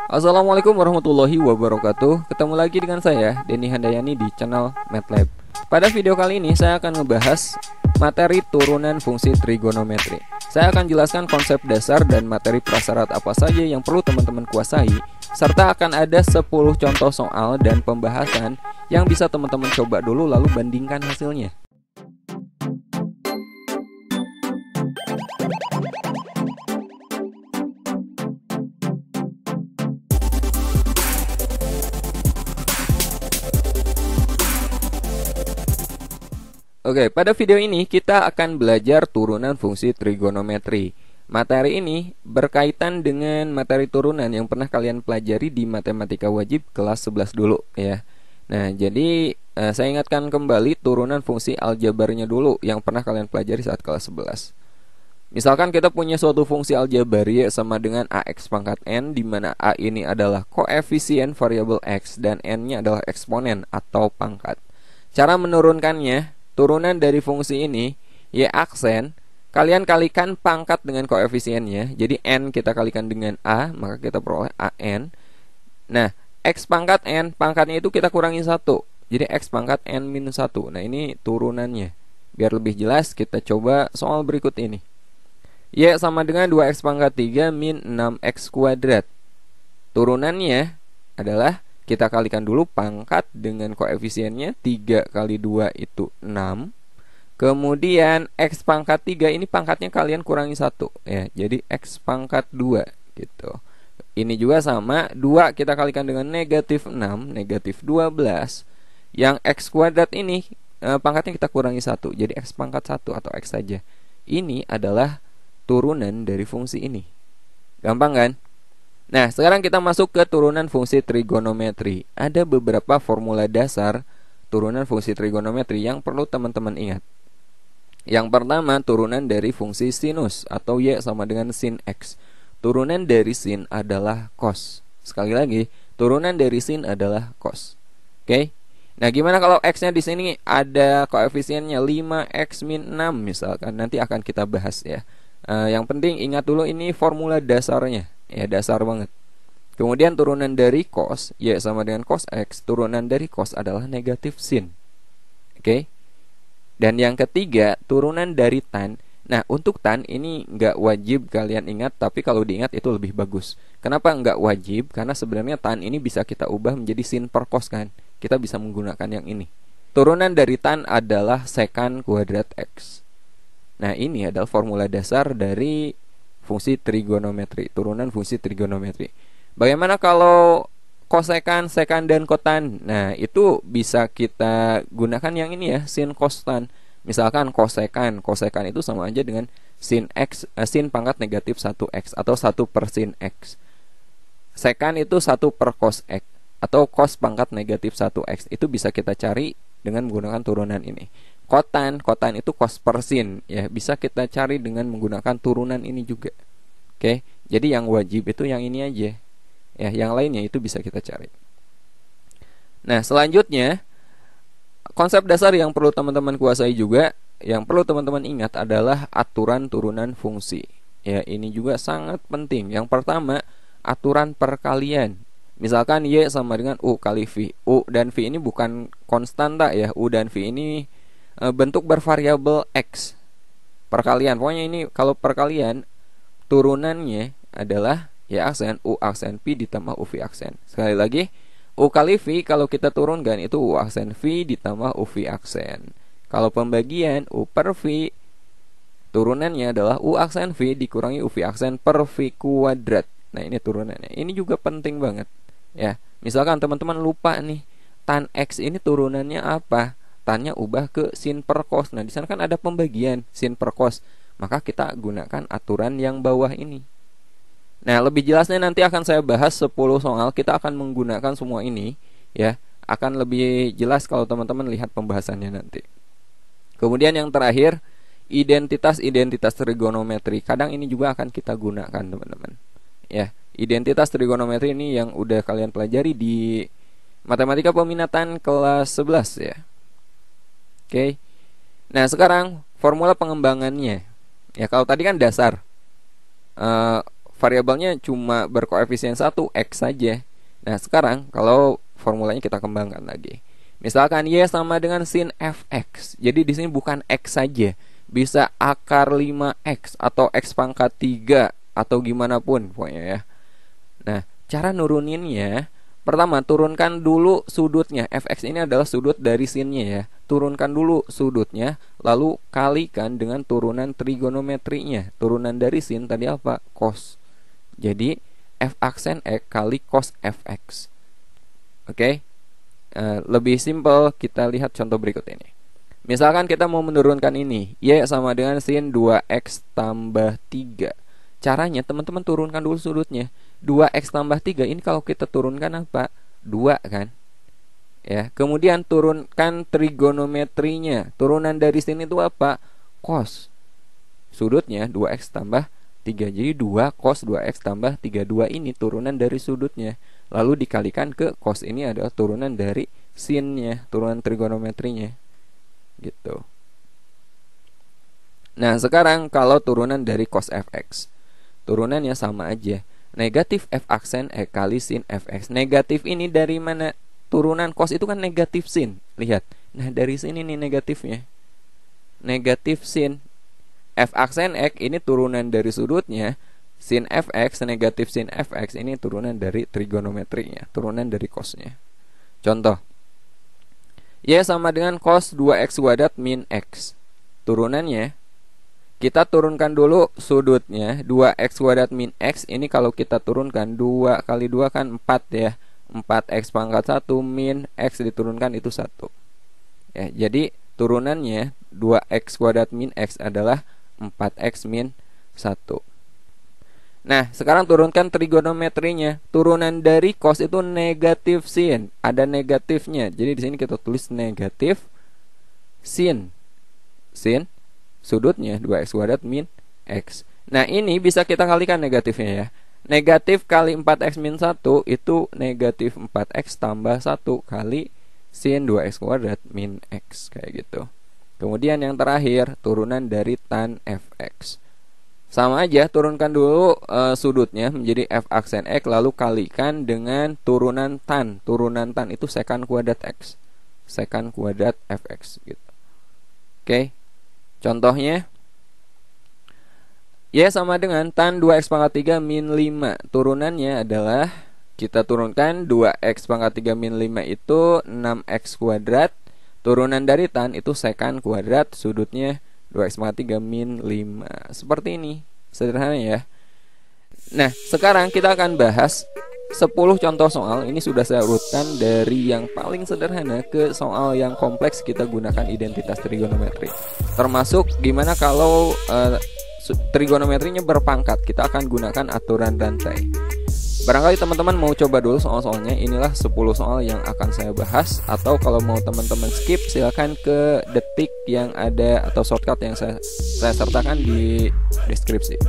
Assalamualaikum warahmatullahi wabarakatuh. Ketemu lagi dengan saya, Denny Handayani di channel MATLAB. Pada video kali ini saya akan membahas materi turunan fungsi trigonometri. Saya akan jelaskan konsep dasar dan materi prasyarat apa saja yang perlu teman-teman kuasai, serta akan ada 10 contoh soal dan pembahasan yang bisa teman-teman coba dulu lalu bandingkan hasilnya. Oke, pada video ini kita akan belajar turunan fungsi trigonometri. Materi ini berkaitan dengan materi turunan yang pernah kalian pelajari di matematika wajib kelas 11 dulu ya. Nah, jadi saya ingatkan kembali turunan fungsi aljabarnya dulu yang pernah kalian pelajari saat kelas 11. Misalkan kita punya suatu fungsi aljabar Y sama dengan AX pangkat N, di mana A ini adalah koefisien variabel X dan N-nya adalah eksponen atau pangkat. Cara menurunkannya, turunan dari fungsi ini Y aksen, kalian kalikan pangkat dengan koefisiennya. Jadi N kita kalikan dengan A, maka kita peroleh AN. Nah, X pangkat N, pangkatnya itu kita kurangi 1. Jadi X pangkat N minus 1. Nah, ini turunannya. Biar lebih jelas, kita coba soal berikut ini. Y sama dengan 2X pangkat 3 min 6X kuadrat. Turunannya adalah kita kalikan dulu pangkat dengan koefisiennya. 3 kali 2 itu 6. Kemudian X pangkat 3 ini pangkatnya kalian kurangi 1 ya. Jadi X pangkat 2 gitu. Ini juga sama, 2 kita kalikan dengan negatif 6, negatif 12. Yang X kuadrat ini pangkatnya kita kurangi 1. Jadi X pangkat 1 atau X saja. Ini adalah turunan dari fungsi ini. Gampang kan? Nah, sekarang kita masuk ke turunan fungsi trigonometri. Ada beberapa formula dasar turunan fungsi trigonometri yang perlu teman-teman ingat. Yang pertama, turunan dari fungsi sinus atau Y sama dengan sin X. Turunan dari sin adalah cos. Sekali lagi, turunan dari sin adalah cos. Oke? Nah, gimana kalau X-nya di sini ada koefisiennya 5X min 6 misalkan. Nanti akan kita bahas ya. Yang penting ingat dulu ini formula dasarnya. Ya, dasar banget. Kemudian turunan dari cos, Y sama dengan cos X. Turunan dari cos adalah negatif sin. Oke? Dan yang ketiga, turunan dari tan. Nah, untuk tan ini nggak wajib kalian ingat, tapi kalau diingat itu lebih bagus. Kenapa nggak wajib? Karena sebenarnya tan ini bisa kita ubah menjadi sin per cos kan. Kita bisa menggunakan yang ini. Turunan dari tan adalah sekan kuadrat X. Nah, ini adalah formula dasar dari fungsi trigonometri, turunan fungsi trigonometri. Bagaimana kalau kosekan, sekan, dan kotan? Nah, itu bisa kita gunakan yang ini ya, sin cos tan. Misalkan kosekan itu sama aja dengan sin X, sin pangkat negatif 1X atau 1 per sin X. Sekan itu 1 per cos X atau cos pangkat negatif 1X. Itu bisa kita cari dengan menggunakan turunan ini. Kotan itu cos per sin ya, bisa kita cari dengan menggunakan turunan ini juga. Oke, jadi yang wajib itu yang ini aja. Ya, yang lainnya itu bisa kita cari. Nah, selanjutnya konsep dasar yang perlu teman-teman kuasai juga, yang perlu teman-teman ingat adalah aturan turunan fungsi. Ya, ini juga sangat penting. Yang pertama, aturan perkalian. Misalkan Y sama dengan U kali V. U dan V ini bukan konstanta ya. U dan V ini bentuk bervariabel X. Perkalian. Pokoknya ini kalau perkalian turunannya adalah Y aksen U aksen V ditambah UV aksen. Sekali lagi, U kali V kalau kita turunkan itu U aksen V ditambah UV aksen. Kalau pembagian U per V, turunannya adalah U aksen V dikurangi UV aksen per V kuadrat. Nah, ini turunannya. Ini juga penting banget ya. Misalkan teman-teman lupa nih, tan X ini turunannya apa? Tannya ubah ke sin per cos. Nah, di sana kan ada pembagian sin per cos. Maka kita gunakan aturan yang bawah ini. Nah, lebih jelasnya nanti akan saya bahas 10 soal. Kita akan menggunakan semua ini ya. Akan lebih jelas kalau teman-teman lihat pembahasannya nanti. Kemudian yang terakhir, identitas trigonometri. Kadang ini juga akan kita gunakan, teman-teman. Ya, identitas trigonometri ini yang udah kalian pelajari di matematika peminatan kelas 11 ya. Oke. Nah, sekarang formula pengembangannya. Ya, kalau tadi kan dasar. variabelnya cuma berkoefisien 1 X saja. Nah sekarang kalau formulanya kita kembangkan lagi. Misalkan Y sama dengan sin fx. Jadi di sini bukan X saja, bisa akar 5X atau X pangkat 3 atau gimana pun pokoknya ya. Nah cara nuruninnya, pertama turunkan dulu sudutnya. Fx ini adalah sudut dari sinnya ya. Turunkan dulu sudutnya, lalu kalikan dengan turunan trigonometrinya. Turunan dari sin tadi apa? Cos. Jadi f aksen X kali cos fx. Oke. Lebih simpel, kita lihat contoh berikut ini. Misalkan kita mau menurunkan ini, Y sama dengan sin 2X tambah 3. Caranya teman-teman turunkan dulu sudutnya. 2X tambah 3 ini kalau kita turunkan apa? 2 kan? Ya, kemudian turunkan trigonometrinya. Turunan dari sin itu apa? Cos. Sudutnya 2X tambah 3. Jadi 2 cos 2X tambah 3. 2 ini turunan dari sudutnya. Lalu dikalikan ke cos, ini adalah turunan dari sinnya, turunan trigonometrinya. Gitu. Nah, sekarang kalau turunan dari cos fx, turunannya sama aja. Negatif f aksen X kali sin fx. Negatif ini dari mana? Turunan cos itu kan negatif sin. Lihat. Nah, dari sini nih negatifnya. Negatif sin f aksen X ini turunan dari sudutnya. Sin fx, negatif sin fx ini turunan dari trigonometrinya, turunan dari cosnya. Contoh, Y sama dengan cos 2x kuadrat min x. Turunannya, kita turunkan dulu sudutnya. 2x kuadrat min x ini kalau kita turunkan 2 kali 2 kan 4 ya. 4x pangkat 1 min x diturunkan itu 1 ya. Jadi turunannya 2x kuadrat min x adalah 4x min 1. Nah, sekarang turunkan trigonometrinya. Turunan dari cos itu negatif sin. Ada negatifnya. Jadi di sini kita tulis negatif sin. Sin sudutnya 2x kuadrat min x. Nah, ini bisa kita kalikan negatifnya ya. Negatif kali 4x min 1 itu negatif 4x tambah 1 kali sin 2x kuadrat min x. Kayak gitu. Kemudian yang terakhir, turunan dari tan fx. Sama aja, turunkan dulu sudutnya menjadi f aksen X, lalu kalikan dengan turunan tan. Turunan tan itu sekan kuadrat X, sekan kuadrat fx gitu. Oke. Contohnya, Y sama dengan tan 2x pangkat 3 min 5. Turunannya adalah, kita turunkan 2x pangkat 3 min 5 itu 6x kuadrat. Turunan dari tan itu sekan kuadrat, sudutnya 2x pangkat 3 min 5. Seperti ini, sederhana ya. Nah, sekarang kita akan bahas 10 contoh soal. Ini sudah saya urutkan dari yang paling sederhana ke soal yang kompleks. Kita gunakan identitas trigonometri. Termasuk gimana kalau trigonometrinya berpangkat. Kita akan gunakan aturan rantai. Barangkali teman-teman mau coba dulu soal-soalnya. Inilah 10 soal yang akan saya bahas. Atau kalau mau teman-teman skip, silakan ke detik yang ada atau shortcut yang saya sertakan di deskripsi.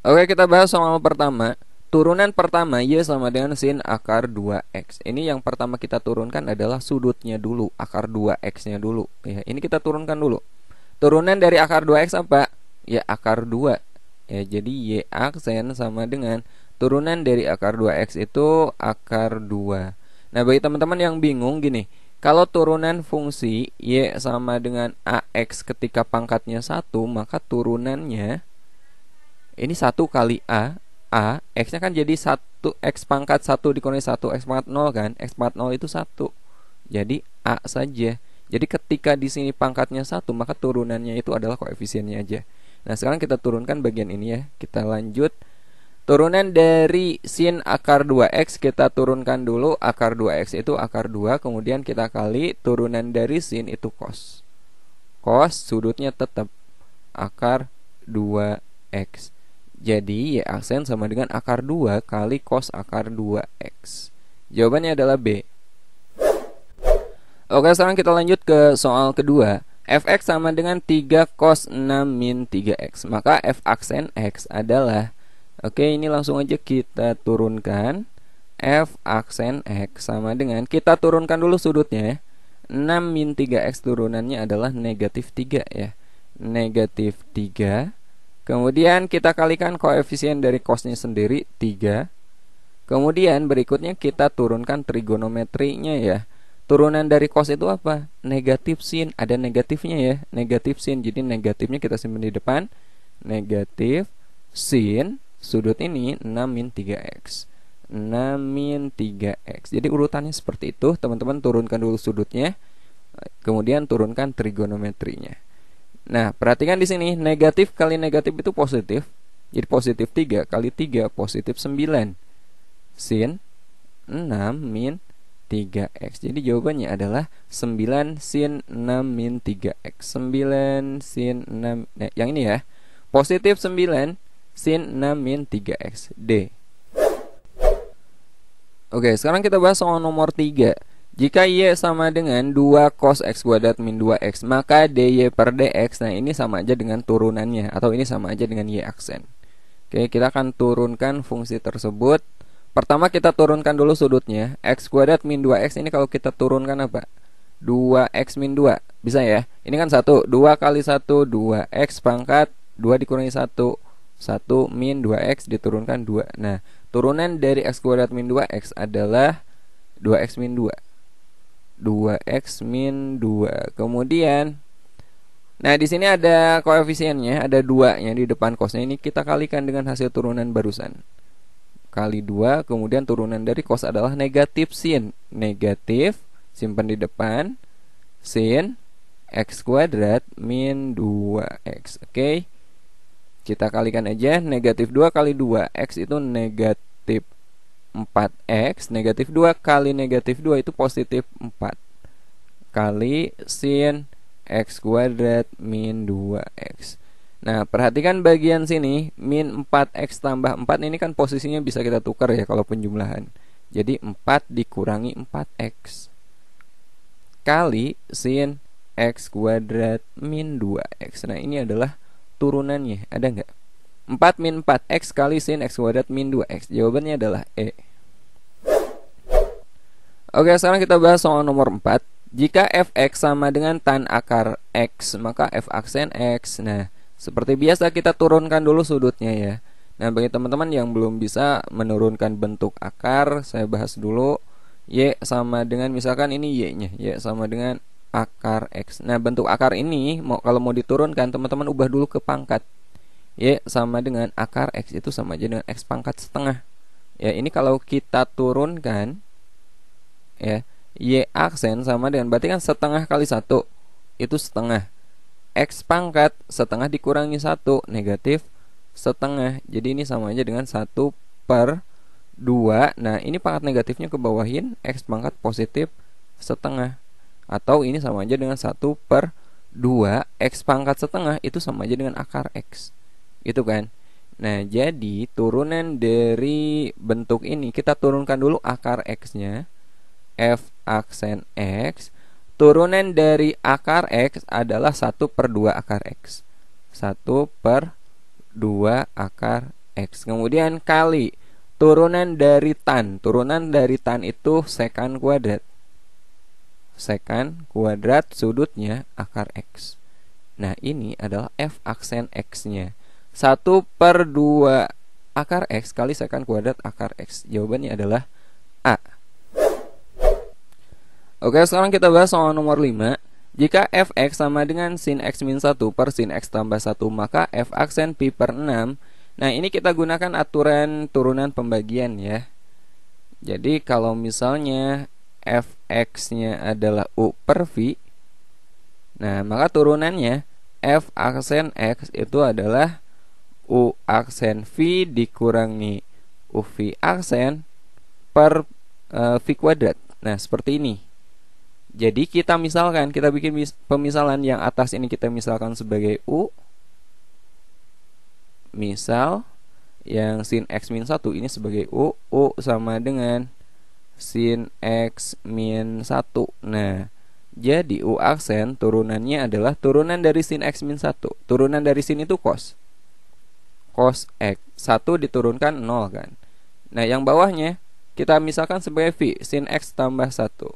Oke, kita bahas soal pertama. Turunan pertama Y sama dengan sin akar 2x. Ini yang pertama kita turunkan adalah sudutnya dulu, akar 2x-nya dulu. Ya, ini kita turunkan dulu. Turunan dari akar 2x apa? Ya, akar 2. Ya, jadi Y aksen sama dengan turunan dari akar 2x itu akar 2. Nah, bagi teman-teman yang bingung gini, kalau turunan fungsi Y sama dengan AX ketika pangkatnya 1, maka turunannya ini 1 kali A, X-nya kan jadi 1, X pangkat 1 dikurangi 1, X pangkat 0 kan. X pangkat 0 itu 1. Jadi A saja. Jadi ketika di sini pangkatnya 1, maka turunannya itu adalah koefisiennya aja. Nah, sekarang kita turunkan bagian ini ya. Kita lanjut. Turunan dari sin akar 2x kita turunkan dulu. Akar 2x itu akar 2, kemudian kita kali turunan dari sin itu cos. Cos sudutnya tetap akar 2x. Jadi y aksen sama dengan akar 2 kali cos akar 2x. Jawabannya adalah B. Oke, sekarang kita lanjut ke soal kedua. Fx sama dengan 3 cos 6 min 3x. Maka f aksen x adalah, oke, ini langsung aja kita turunkan. F aksen x sama dengan, kita turunkan dulu sudutnya ya. 6 min 3x turunannya adalah negatif 3 ya. Negatif 3. Kemudian kita kalikan koefisien dari cosnya sendiri 3. Kemudian berikutnya kita turunkan trigonometrinya ya. Turunan dari cos itu apa? Negatif sin. Ada negatifnya ya. Negatif sin. Jadi negatifnya kita simpan di depan. Negatif sin sudut ini 6 min 3x. 6 min 3x. Jadi urutannya seperti itu. Teman-teman turunkan dulu sudutnya, kemudian turunkan trigonometrinya. Nah, perhatikan di sini, negatif kali negatif itu positif. Jadi positif 3 kali 3 positif 9. Sin 6 min 3x. Jadi jawabannya adalah 9 sin 6 min 3x. 9 sin 6. Nah, yang ini ya. Positif 9 sin 6 min 3x. D. Oke, sekarang kita bahas soal nomor 3. Jika y sama dengan 2 cos x kuadrat min 2x, maka dy per dx, nah ini sama aja dengan turunannya, atau ini sama aja dengan y aksen. Oke, kita akan turunkan fungsi tersebut. Pertama kita turunkan dulu sudutnya. X kuadrat min 2x ini kalau kita turunkan apa? 2x min 2. Bisa ya? Ini kan 1. 2 kali 1, 2x pangkat 2 dikurangi 1. 1 min 2x diturunkan 2. Nah, turunan dari x kuadrat min 2x adalah 2x min 2. 2x min 2. Kemudian, nah di sini ada koefisiennya, ada 2-nya di depan cosnya. Ini kita kalikan dengan hasil turunan barusan. Kali 2, kemudian turunan dari cos adalah negatif sin. Negatif, simpan di depan, sin x kuadrat min 2x. Oke, kita kalikan aja. Negatif 2 kali 2x itu negatif 4x. Negatif 2 kali negatif 2 itu positif 4. Kali sin x kuadrat min 2x. Nah, perhatikan bagian sini, min 4x tambah 4 ini kan posisinya bisa kita tukar ya kalau penjumlahan. Jadi 4 dikurangi 4x kali sin x kuadrat min 2x. Nah, ini adalah turunannya. Ada nggak? 4 min 4x kali sin x kuadrat min 2x. Jawabannya adalah E. Oke, sekarang kita bahas soal nomor 4. Jika fx sama dengan tan akar x, maka f aksen x. Nah, seperti biasa kita turunkan dulu sudutnya ya. Nah, bagi teman-teman yang belum bisa menurunkan bentuk akar, saya bahas dulu. Y sama dengan, misalkan ini y-nya, y sama dengan akar x. Nah, bentuk akar ini kalau mau diturunkan, teman-teman ubah dulu ke pangkat. Y sama dengan akar x itu sama aja dengan x pangkat setengah. Ya, ini kalau kita turunkan ya, y aksen sama dengan, berarti kan setengah kali 1 itu setengah. X pangkat setengah dikurangi 1, negatif setengah. Jadi ini sama aja dengan 1 per 2. Nah, ini pangkat negatifnya ke bawahin, X pangkat positif setengah. Atau ini sama aja dengan 1 per 2, X pangkat setengah itu sama aja dengan akar X. Gitu kan? Nah, jadi turunan dari bentuk ini, kita turunkan dulu akar X-nya. F aksen X. Turunan dari akar X adalah 1 per 2 akar X. 1 per 2 akar X. Kemudian kali turunan dari tan. Turunan dari tan itu sekan kuadrat. Sekan kuadrat sudutnya akar X. Nah, ini adalah F aksen X-nya. 1 per 2 akar X kali sekan kuadrat akar X. Jawabannya adalah A. Oke, sekarang kita bahas soal nomor 5. Jika fx sama dengan sin x min 1 per sin x tambah 1, maka f aksen pi per 6. Nah, ini kita gunakan aturan turunan pembagian ya. Jadi kalau misalnya fx-nya adalah u per v, nah maka turunannya f aksen x itu adalah U aksen V dikurangi UV aksen per V kuadrat. Nah, seperti ini. Jadi kita misalkan, kita bikin pemisalan yang atas ini kita misalkan sebagai U. Misal yang sin X min 1 ini sebagai U. U sama dengan sin X min 1. Nah, jadi U aksen turunannya adalah turunan dari sin X min 1. Turunan dari sin itu cos. Cos X 1 diturunkan 0 kan. Nah, yang bawahnya kita misalkan sebagai V, sin X tambah 1.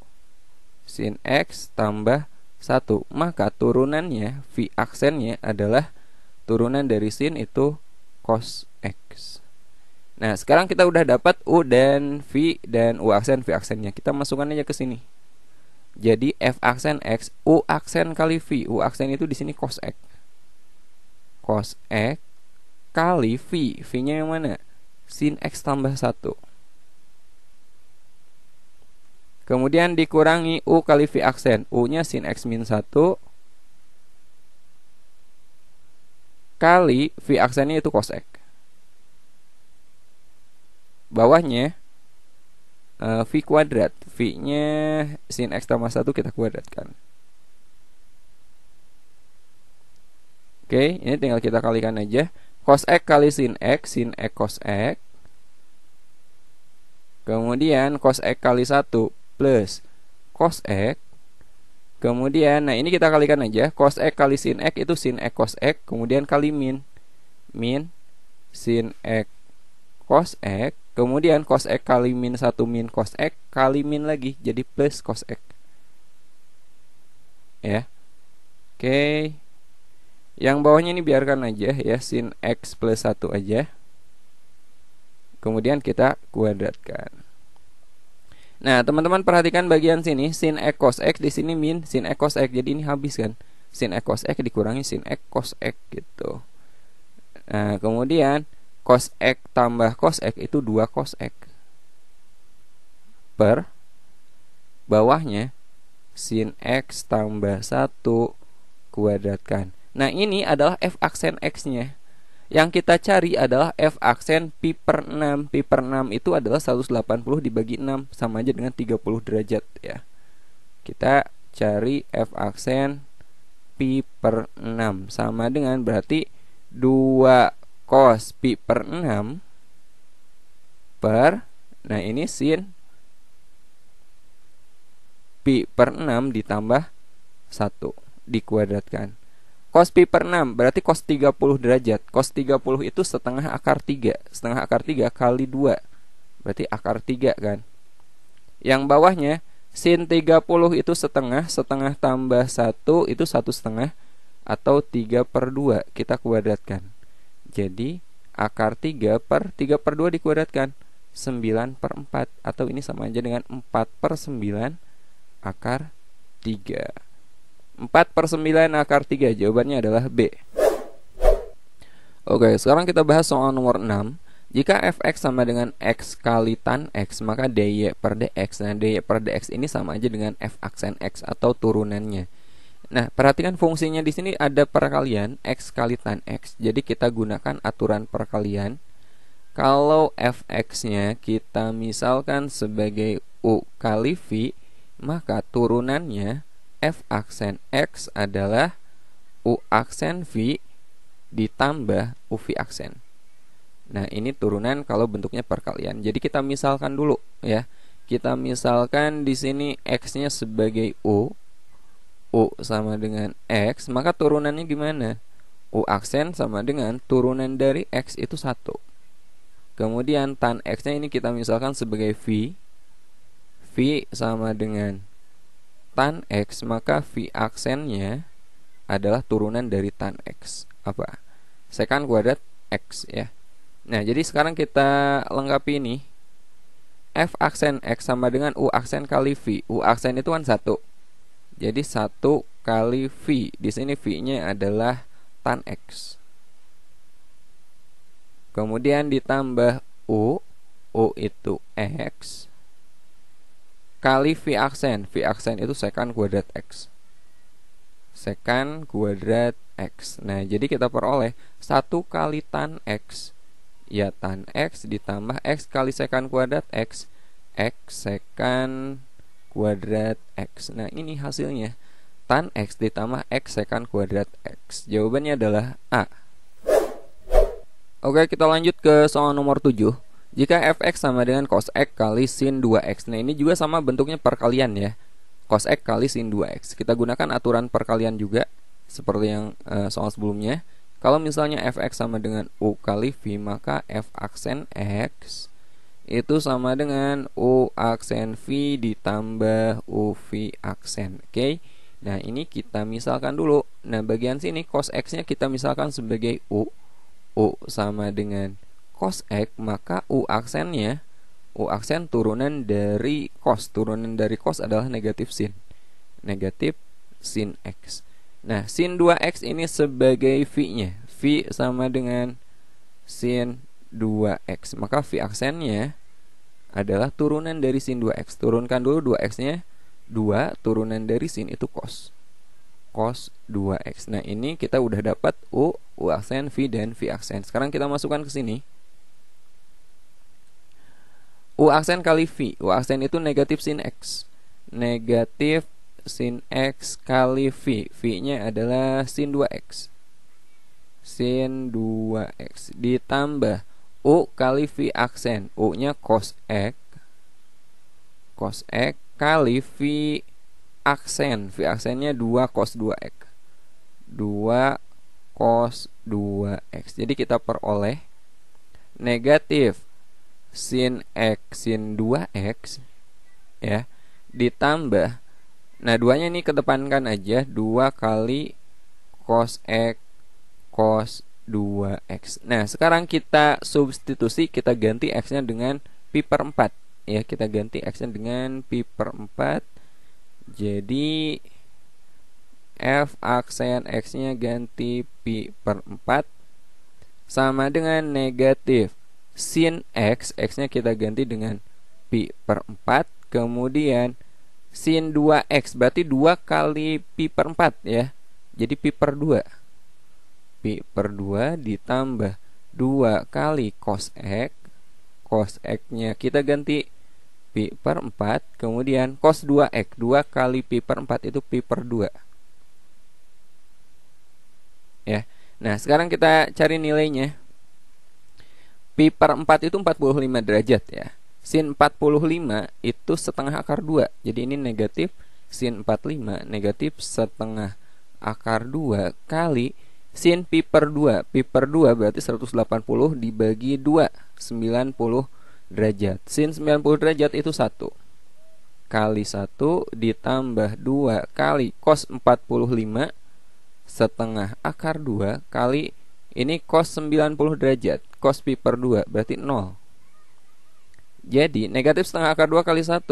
Sin X tambah 1. Maka turunannya, V aksennya adalah turunan dari sin itu cos X. Nah, sekarang kita udah dapat U dan V dan U aksen V aksennya. Kita masukkan aja ke sini. Jadi F aksen X, U aksen kali V. U aksen itu di sini cos X. Cos X kali V. V-nya yang mana? Sin X tambah 1. Kemudian dikurangi U kali V aksen. U-nya sin X min 1 kali V aksennya itu cos X. Bawahnya V kuadrat. V-nya sin X tambah 1 kita kuadratkan. Oke, ini tinggal kita kalikan aja. Cos X kali sin X cos X. Kemudian cos X kali 1 plus cos X. Kemudian, nah ini kita kalikan aja. Cos X kali sin X itu sin X cos X. Kemudian kali min. Min sin X cos X. Kemudian cos X kali min 1 min cos X kali min lagi. Jadi plus cos X. Ya. Oke. Yang bawahnya ini biarkan aja ya. Sin X plus 1 aja. Kemudian kita kuadratkan. Nah, teman-teman perhatikan bagian sini, sin X cos X di sini min sin X cos X. Jadi ini habis kan. Sin X cos X dikurangi sin X cos X gitu. Nah, kemudian cos X tambah cos X itu 2 cos X. Per bawahnya sin X tambah 1 kuadratkan. Nah, ini adalah F aksen X-nya. Yang kita cari adalah F aksen pi per 6. Pi per 6 itu adalah 180 dibagi 6, sama aja dengan 30 derajat ya. Kita cari F aksen pi per 6 sama dengan berarti 2 cos pi per 6 per, nah ini sin pi per 6 ditambah 1 dikuadratkan. Cos pi per 6 berarti cos 30 derajat. Cos 30 itu setengah akar 3. Setengah akar 3 kali 2 berarti akar 3 kan. Yang bawahnya sin 30 itu setengah. Setengah tambah 1 itu 1/2 atau 3/2. Kita kuadratkan. Jadi akar 3/2 dikuadratkan 9/4. Atau ini sama aja dengan 4/9 akar 3. 4/9 akar 3. Jawabannya adalah B. Oke, sekarang kita bahas soal nomor 6. Jika fx sama dengan x kali tan x, maka dy per dx. Nah, dy per dx ini sama aja dengan f aksen x atau turunannya. Nah, perhatikan fungsinya di sini ada perkalian x kali tan x. Jadi kita gunakan aturan perkalian. Kalau fx-nya kita misalkan sebagai u kali v, maka turunannya f aksen x adalah u aksen v ditambah uv aksen. Nah, ini turunan kalau bentuknya perkalian. Jadi kita misalkan dulu ya. Kita misalkan di sini x-nya sebagai u sama dengan x, maka turunannya gimana? U aksen sama dengan turunan dari x itu 1. Kemudian tan x-nya ini kita misalkan sebagai v. V sama dengan tan x, maka v aksennya adalah turunan dari tan x. Apa? Sekant kuadrat x ya. Nah, jadi sekarang kita lengkapi ini. F aksen x sama dengan u aksen kali v. U aksen itu kan 1. Jadi 1 kali v. Di sini v-nya adalah tan x. Kemudian ditambah u itu x kali v aksen. V aksen itu sekant kuadrat x. Sekan kuadrat X. Nah, jadi kita peroleh 1 kali tan X, ya tan X ditambah X kali sekan kuadrat X sekan kuadrat X. Nah, ini hasilnya tan X ditambah X sekan kuadrat X. Jawabannya adalah A. Oke, kita lanjut ke soal nomor 7. Jika fx sama dengan cos X kali sin 2x. Nah, ini juga sama bentuknya perkalian ya. Cos X kali sin 2x. Kita gunakan aturan perkalian juga seperti yang soal sebelumnya. Kalau misalnya fx sama dengan u kali v, maka f aksen x itu sama dengan u aksen v ditambah u v aksen. Oke. Nah, ini kita misalkan dulu. Nah, bagian sini cos x-nya kita misalkan sebagai u. U sama dengan cos X, maka u aksen turunan dari cos. Turunan dari cos adalah negatif sin. Negatif sin X. Nah, sin 2X ini sebagai V-nya. V sama dengan sin 2X. Maka V aksennya adalah turunan dari sin 2X. Turunkan dulu 2X-nya. 2 turunan dari sin itu cos. Cos 2X. Nah, ini kita udah dapat U aksen V dan V aksen. Sekarang kita masukkan ke sini. U aksen kali V. U aksen itu negatif sin X. Negatif sin X kali V. V-nya adalah sin 2X. Sin 2X ditambah U kali V aksen. U-nya cos X. Cos X kali V aksen. V aksennya 2 cos 2x. 2 cos 2x. Jadi kita peroleh negatif sin x sin 2x ya, ditambah, nah 2-nya ini kedepankan aja, 2 kali cos x cos 2x. Nah, sekarang kita substitusi, kita ganti x-nya dengan pi per 4 ya, kita ganti x-nya dengan pi per 4. Jadi f aksen x-nya ganti pi per 4 sama dengan negatif sin x. X-nya kita ganti dengan pi per 4. Kemudian sin 2x, berarti 2 kali pi per 4 ya. Jadi pi per 2. Pi per 2 ditambah 2 kali cos x. Cos x-nya kita ganti pi per 4, kemudian cos 2x, 2 kali pi per 4 itu pi per 2 ya. Nah, sekarang kita cari nilainya. Pi per 4 itu 45 derajat ya. Sin 45 itu setengah akar 2. Jadi ini negatif sin 45 negatif setengah akar 2 kali sin pi per 2. Pi per 2 berarti 180 dibagi 2, 90 derajat. Sin 90 derajat itu 1 kali 1 ditambah 2 kali cos 45 setengah akar 2 kali ini cos 90 derajat. Cos pi per 2 berarti 0. Jadi negatif setengah akar 2 kali 1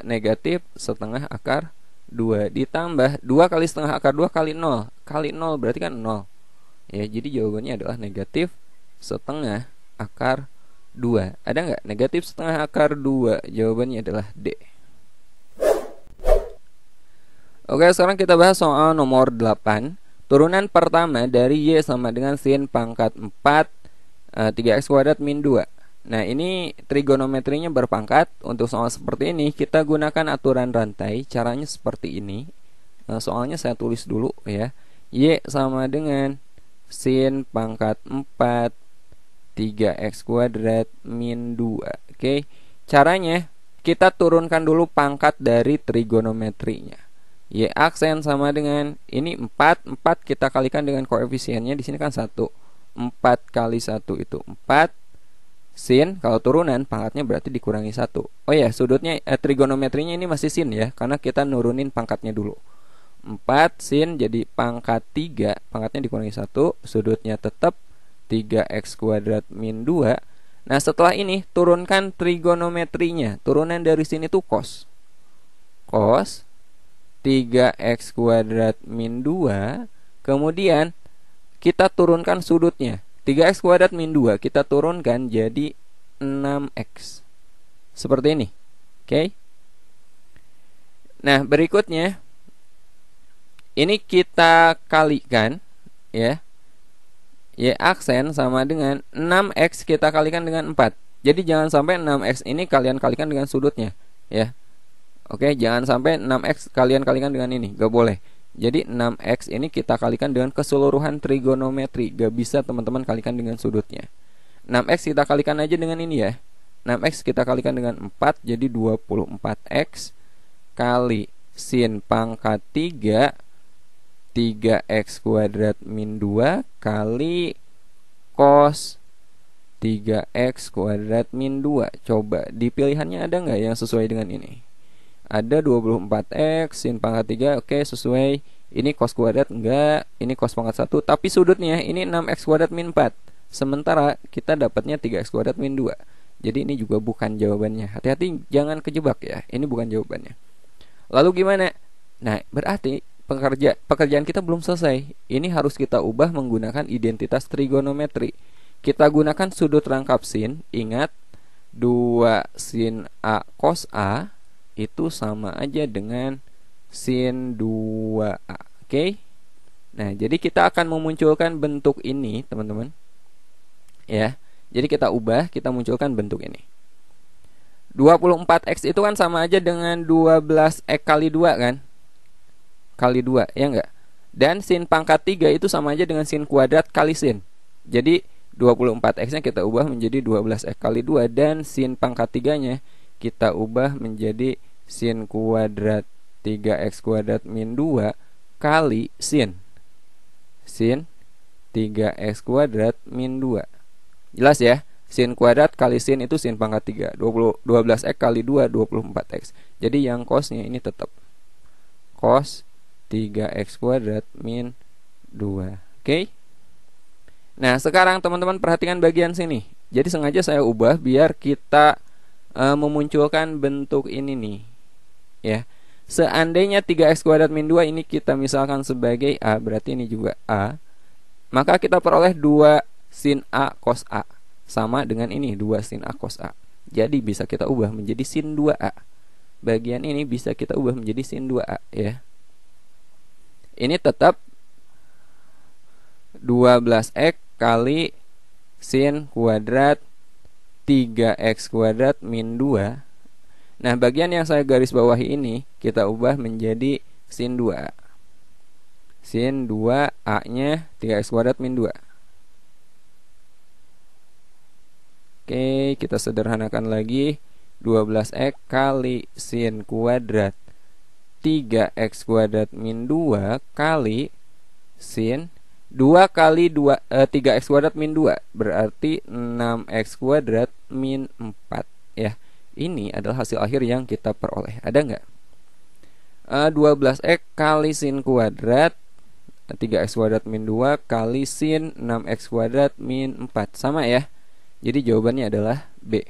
negatif setengah akar 2 ditambah 2 kali setengah akar 2 kali 0. Kali 0 berarti kan 0 ya. Jadi jawabannya adalah negatif setengah akar 2. Ada nggak negatif setengah akar 2? Jawabannya adalah D. Oke, sekarang kita bahas soal nomor 8. Turunan pertama dari Y sama dengan sin pangkat 4 3x kuadrat min 2. Nah, ini trigonometrinya berpangkat. Untuk soal seperti ini kita gunakan aturan rantai. Caranya seperti ini. Soalnya saya tulis dulu ya. Y sama dengan sin pangkat 4 3x kuadrat min 2. Oke. Caranya kita turunkan dulu pangkat dari trigonometrinya. Y aksen sama dengan ini 4 kita kalikan dengan koefisiennya di sini kan 1. 4 kali 1 itu 4. Sin kalau turunan pangkatnya berarti dikurangi 1. Oh ya, sudutnya trigonometrinya ini masih sin ya, karena kita nurunin pangkatnya dulu. 4 sin jadi pangkat 3, pangkatnya dikurangi 1, sudutnya tetap 3x kuadrat min 2. Nah, setelah ini turunkan trigonometrinya. Turunan dari sini tuh cos. Cos 3x kuadrat min 2. Kemudian kita turunkan sudutnya. 3x kuadrat min 2 kita turunkan jadi 6x. Seperti ini. Oke. Nah, berikutnya Ini kita kalikan ya. Y aksen sama dengan 6x kita kalikan dengan 4. Jadi jangan sampai 6x ini kalian kalikan dengan sudutnya ya. Oke, jangan sampai 6x kalian kalikan dengan ini, gak boleh. Jadi 6x ini kita kalikan dengan keseluruhan trigonometri, gak bisa teman-teman kalikan dengan sudutnya. 6x kita kalikan aja dengan ini ya. 6x kita kalikan dengan 4, jadi 24x kali sin pangkat 3 3x kuadrat min 2 kali cos 3x kuadrat min 2. Coba di pilihannya ada nggak yang sesuai dengan ini? Ada 24x sin pangkat 3, oke sesuai. Ini cos kuadrat enggak, ini cos pangkat 1, tapi sudutnya ini 6x kuadrat min 4. Sementara kita dapatnya 3x kuadrat min 2. Jadi ini juga bukan jawabannya. Hati-hati jangan kejebak ya. Ini bukan jawabannya. Lalu gimana? Nah, berarti pekerjaan kita belum selesai. Ini harus kita ubah menggunakan identitas trigonometri. Kita gunakan sudut rangkap sin. Ingat, 2 sin A cos A itu sama aja dengan sin 2A. Oke? Nah, jadi kita akan memunculkan bentuk ini, teman-teman. Ya. Jadi kita ubah, kita munculkan bentuk ini. 24x itu kan sama aja dengan 12x kali 2 kan? Kali 2, ya enggak? Dan sin pangkat 3 itu sama aja dengan sin kuadrat kali sin. Jadi 24x nya kita ubah menjadi 12x kali 2. Dan sin pangkat 3 nya kita ubah menjadi sin kuadrat 3x kuadrat min 2 kali sin 3x kuadrat min 2. Jelas ya? Sin kuadrat kali sin itu sin pangkat 3. 12x kali 2, 24x. Jadi yang cosnya ini tetap cos 3x kuadrat min 2. Oke? Nah, sekarang teman-teman perhatikan bagian sini. Jadi sengaja saya ubah biar kita memunculkan bentuk ini nih. Ya. Seandainya 3x kuadrat min 2 ini kita misalkan sebagai A, berarti ini juga A. Maka kita peroleh 2 sin A cos A. Sama dengan ini 2 sin A cos A. Jadi bisa kita ubah menjadi sin 2A. Bagian ini bisa kita ubah menjadi sin 2A ya. Ini tetap 12x kali sin kuadrat 3x kuadrat min 2. Nah, bagian yang saya garis bawahi ini kita ubah menjadi sin 2A. Sin 2A nya 3x kuadrat min 2. Oke, kita sederhanakan lagi. 12x kali sin kuadrat 3x kuadrat min 2 kali sin 2 kali 3x kuadrat min 2 berarti 6x kuadrat min 4 ya. Ini adalah hasil akhir yang kita peroleh. Ada nggak? 12x kali sin kuadrat 3x kuadrat min 2 kali sin 6x kuadrat min 4. Sama ya. Jadi jawabannya adalah B.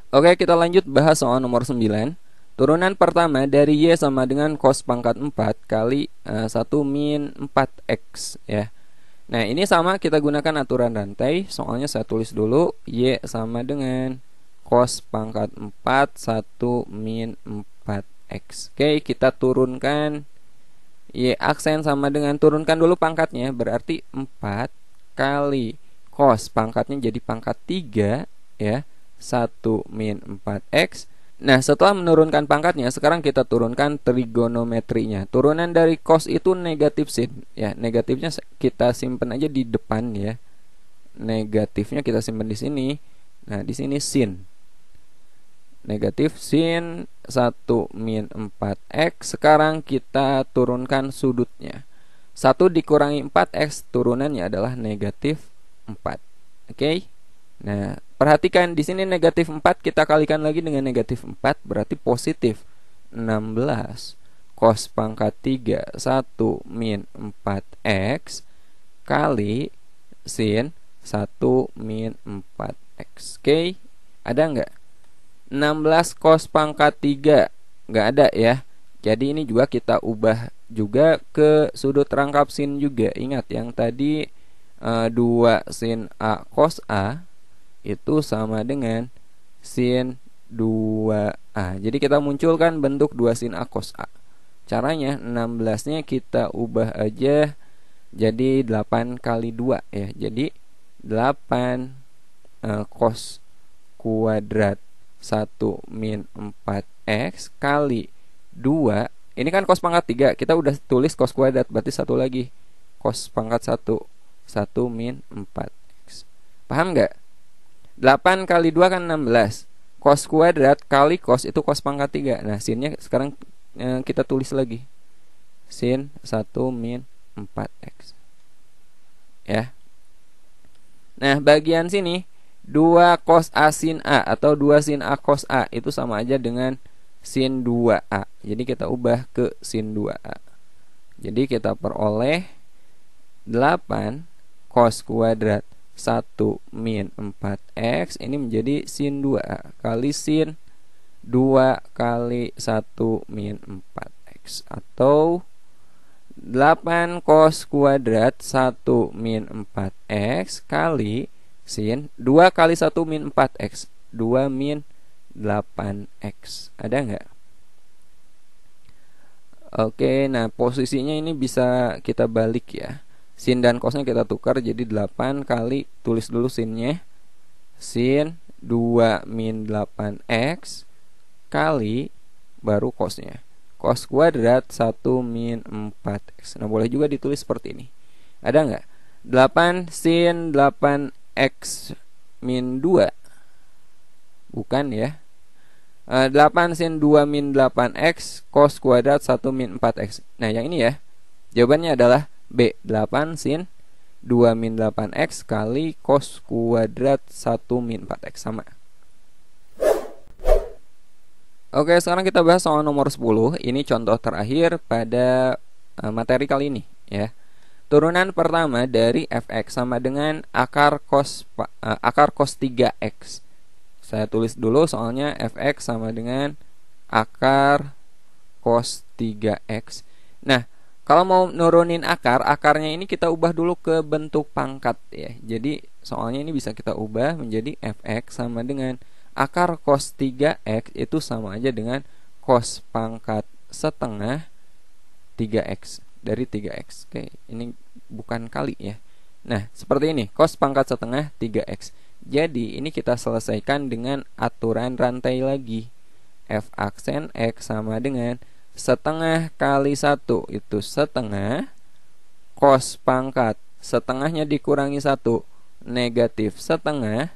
Oke, kita lanjut bahas soal nomor 9. Turunan pertama dari Y sama dengan cos pangkat 4 kali 1 min 4x ya. Nah, ini sama kita gunakan aturan rantai. Soalnya saya tulis dulu Y sama dengan cos pangkat 4 1 min 4x. Oke, kita turunkan Y aksen sama dengan turunkan dulu pangkatnya, berarti 4 kali cos pangkatnya jadi pangkat 3 ya. 1 min 4x. Nah, setelah menurunkan pangkatnya, sekarang kita turunkan trigonometrinya. Turunan dari cos itu negatif sin. Ya, negatifnya kita simpan aja di depan ya. Negatifnya kita simpan di sini. Nah, di sini sin. Negatif sin 1 min 4x. Sekarang kita turunkan sudutnya. 1 dikurangi 4x, turunannya adalah negatif 4. Oke? Nah, perhatikan di sini negatif 4 kita kalikan lagi dengan negatif 4 berarti positif 16 cos pangkat 3 1 min 4x kali sin 1 min 4x. Oke, ada nggak? 16 cos pangkat 3 nggak ada ya. Jadi ini juga kita ubah juga ke sudut rangkap sin juga. Ingat yang tadi 2 sin A cos A itu sama dengan sin 2A. Jadi kita munculkan bentuk 2 sin A cos A. Caranya 16-nya kita ubah aja jadi 8 kali 2 ya. Jadi 8 cos kuadrat 1 min 4x kali 2. Ini kan cos pangkat 3, kita udah tulis cos kuadrat, berarti satu lagi cos pangkat 1 min 4x. Paham nggak? 8 kali 2 kan 16. Cos kuadrat kali cos itu cos pangkat 3. Nah, sinnya sekarang kita tulis lagi. Sin 1 min 4x. Ya. Nah, bagian sini 2 cos A sin A atau 2 sin A cos A itu sama aja dengan sin 2A. Jadi kita ubah ke sin 2A. Jadi kita peroleh 8 cos kuadrat 1 min 4x ini menjadi sin 2A kali sin 2 kali 1 min 4x, atau 8 cos kuadrat 1 min 4x kali sin 2 kali 1 min 4x, 2 min 8x. Ada nggak? Oke, nah posisinya ini bisa kita balik ya. Sin dan cosnya kita tukar jadi 8 kali, tulis dulu sinnya, sin 2 min 8x kali baru cosnya, cos kuadrat 1 min 4x. Nah, boleh juga ditulis seperti ini. Ada nggak? 8 sin 8x min 2. Bukan ya. 8 sin 2 min 8x cos kuadrat 1 min 4x. Nah, yang ini ya. Jawabannya adalah B. 8 sin 2 min 8x kali cos kuadrat 1 min 4x. Sama. Oke, sekarang kita bahas soal nomor 10. Ini contoh terakhir pada materi kali ini ya. Turunan pertama dari fx sama dengan akar cos 3x. Saya tulis dulu soalnya fx sama dengan akar cos 3x. Nah, kalau mau nurunin akarnya ini kita ubah dulu ke bentuk pangkat ya. Jadi soalnya ini bisa kita ubah menjadi fx sama dengan akar cos 3x itu sama aja dengan cos pangkat setengah 3x dari 3x. Oke, ini bukan kali ya. Nah, seperti ini, cos pangkat setengah 3x. Jadi, ini kita selesaikan dengan aturan rantai lagi. F aksen x sama dengan setengah kali 1 itu setengah cos pangkat setengahnya dikurangi 1 negatif setengah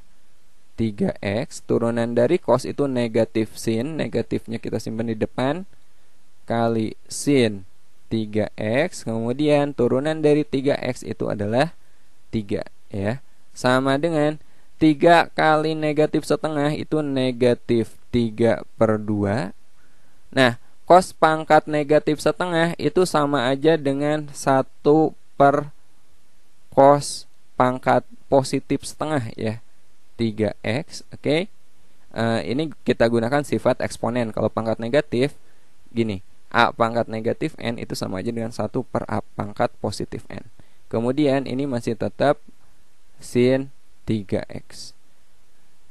3x, turunan dari cos itu negatif sin, negatifnya kita simpan di depan, kali sin 3x, kemudian turunan dari 3x itu adalah 3 ya, sama dengan 3 kali negatif setengah itu negatif 3/2. Nah, cos pangkat negatif setengah itu sama aja dengan 1 per cos pangkat positif setengah ya, 3x. Oke. Ini kita gunakan sifat eksponen. Kalau pangkat negatif gini, a pangkat negatif n itu sama aja dengan 1 per a pangkat positif n. Kemudian ini masih tetap sin 3x.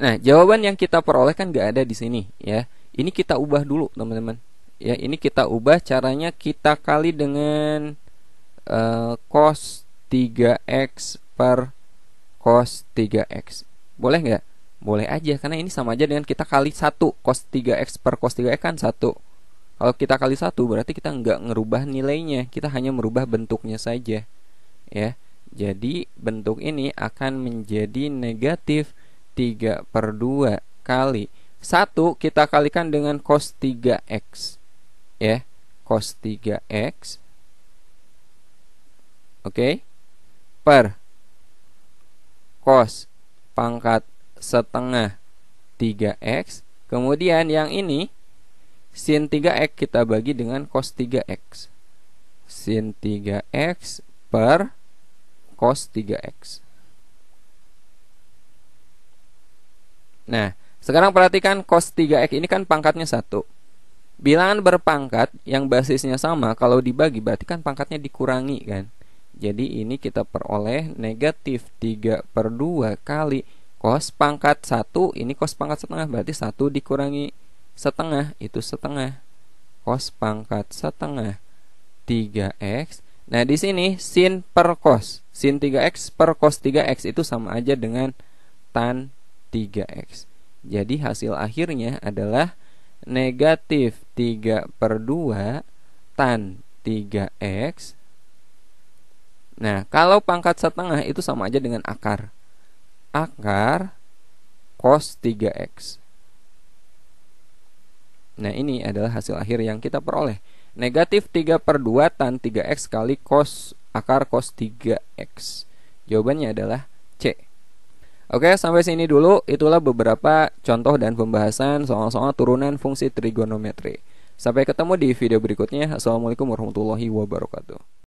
Nah, jawaban yang kita peroleh kan gak ada di sini ya. Ini kita ubah dulu teman-teman. Ya, ini kita ubah, caranya kita kali dengan cos 3x per cos 3x. Boleh nggak? Boleh aja, karena ini sama aja dengan kita kali 1. Cos 3x per cos 3x kan 1. Kalau kita kali 1 berarti kita nggak ngerubah nilainya, kita hanya merubah bentuknya saja ya. Jadi bentuk ini akan menjadi negatif 3/2 kali 1 kita kalikan dengan cos 3x ya, cos 3x. Oke. Per cos pangkat setengah 3x. Kemudian yang ini sin 3x kita bagi dengan cos 3x. Sin 3x per cos 3x. Nah, sekarang perhatikan cos 3x ini kan pangkatnya 1. Bilangan berpangkat yang basisnya sama kalau dibagi berarti kan pangkatnya dikurangi kan. Jadi ini kita peroleh negatif 3/2 kali cos pangkat 1. Ini cos pangkat setengah berarti 1 dikurangi setengah itu setengah. cos pangkat setengah 3x. Nah, di sini sin per cos. Sin 3x per cos 3x itu sama aja dengan tan 3x. Jadi hasil akhirnya adalah negatif 3/2 tan 3x. Nah, kalau pangkat setengah itu sama aja dengan akar cos 3x. Nah, ini adalah hasil akhir yang kita peroleh. Negatif 3/2 tan 3x kali cos akar cos 3x. Jawabannya adalah C. Oke, sampai sini dulu. Itulah beberapa contoh dan pembahasan soal-soal turunan fungsi trigonometri. Sampai ketemu di video berikutnya. Assalamualaikum warahmatullahi wabarakatuh.